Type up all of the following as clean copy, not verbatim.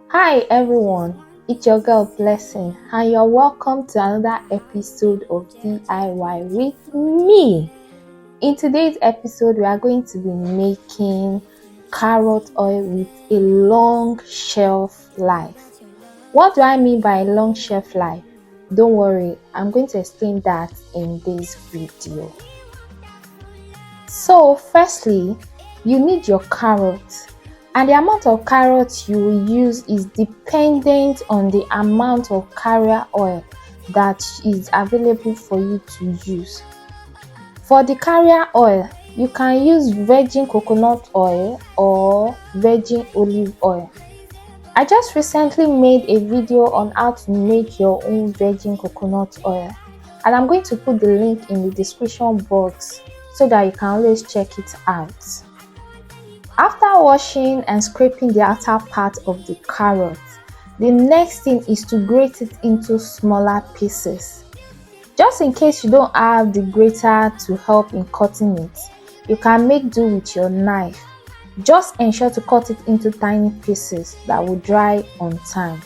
Hi everyone, it's your girl Blessing and you're welcome to another episode of DIY with me. In today's episode, we are going to be making carrot oil with a long shelf life. What do I mean by a long shelf life? Don't worry, I'm going to explain that in this video. So firstly, you need your carrots. And the amount of carrots you will use is dependent on the amount of carrier oil that is available for you to use. For the carrier oil, you can use virgin coconut oil or virgin olive oil. I just recently made a video on how to make your own virgin coconut oil, and I'm going to put the link in the description box so that you can always check it out. After washing and scraping the outer part of the carrot, the next thing is to grate it into smaller pieces. Just in case you don't have the grater to help in cutting it, you can make do with your knife. Just ensure to cut it into tiny pieces that will dry on time.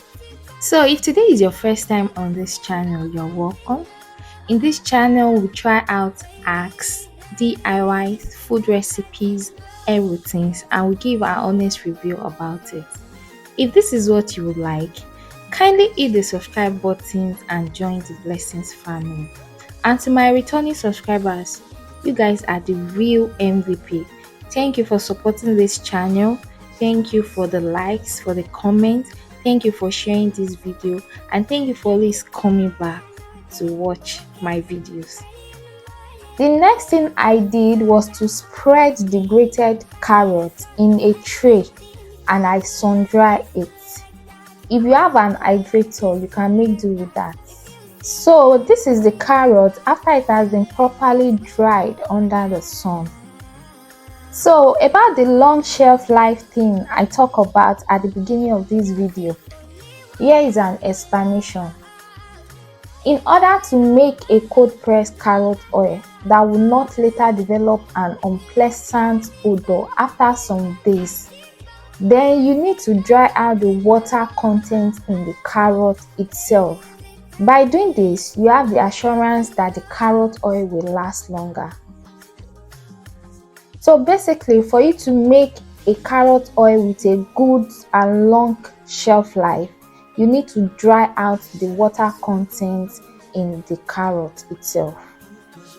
So if today is your first time on this channel, you're welcome. In this channel, we try out hacks, DIYs, food recipes, routines, and we give our honest review about it. If this is what you would like, kindly hit the subscribe button and join the Blessings family. And to my returning subscribers, you guys are the real MVP. Thank you for supporting this channel. Thank you for the likes, for the comments. Thank you for sharing this video, and thank you for always coming back to watch my videos. The next thing I did was to spread the grated carrot in a tray and I sun dry it. If you have an hydrator, you can make do with that. So this is the carrot after it has been properly dried under the sun. So about the long shelf life thing I talk about at the beginning of this video, here is an explanation. In order to make a cold pressed carrot oil that will not later develop an unpleasant odor after some days, then you need to dry out the water content in the carrot itself. By doing this, you have the assurance that the carrot oil will last longer. So basically, for you to make a carrot oil with a good and long shelf life, you need to dry out the water content in the carrot itself.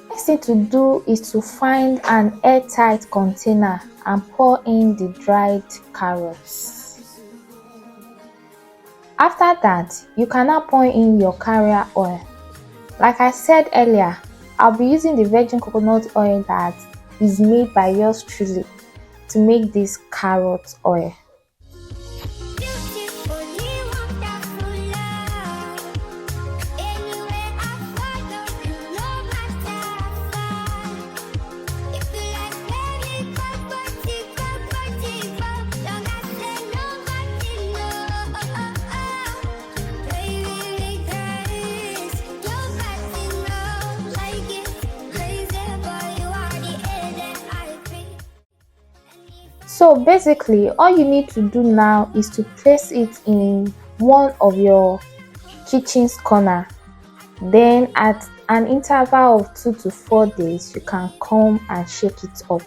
Next thing to do is to find an airtight container and pour in the dried carrots. After that, you can now pour in your carrier oil. Like I said earlier, I'll be using the virgin coconut oil that is made by yours truly to make this carrot oil. So basically, all you need to do now is to place it in one of your kitchen's corner. Then at an interval of 2 to 4 days, you can come and shake it up.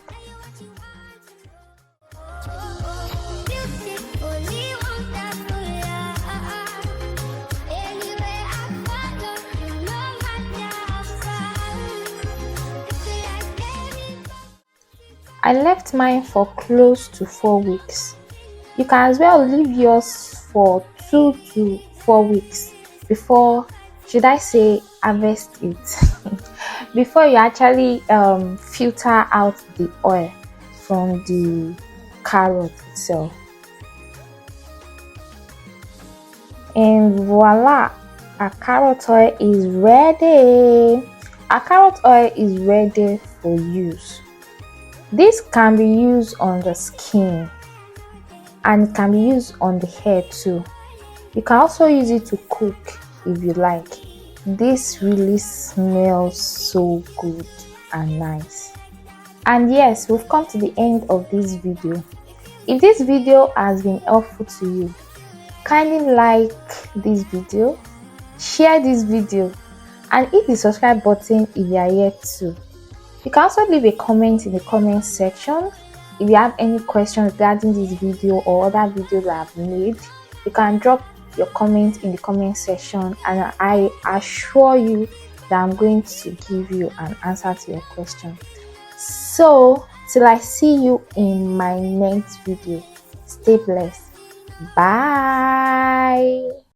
I left mine for close to 4 weeks. You can as well leave yours for 2 to 4 weeks before, should I say, harvest it, before you actually filter out the oil from the carrot itself. And voila, our carrot oil is ready. Our carrot oil is ready for use. This can be used on the skin and it can be used on the hair too. You can also use it to cook if you like. This really smells so good and nice. And yes, we've come to the end of this video. If this video has been helpful to you, kindly like this video, share this video, and hit the subscribe button if you are yet to. You can also leave a comment in the comment section. If you have any questions regarding this video or other videos that I've made, you can drop your comment in the comment section, and I assure you that I'm going to give you an answer to your question. So till I see you in my next video, stay blessed. Bye.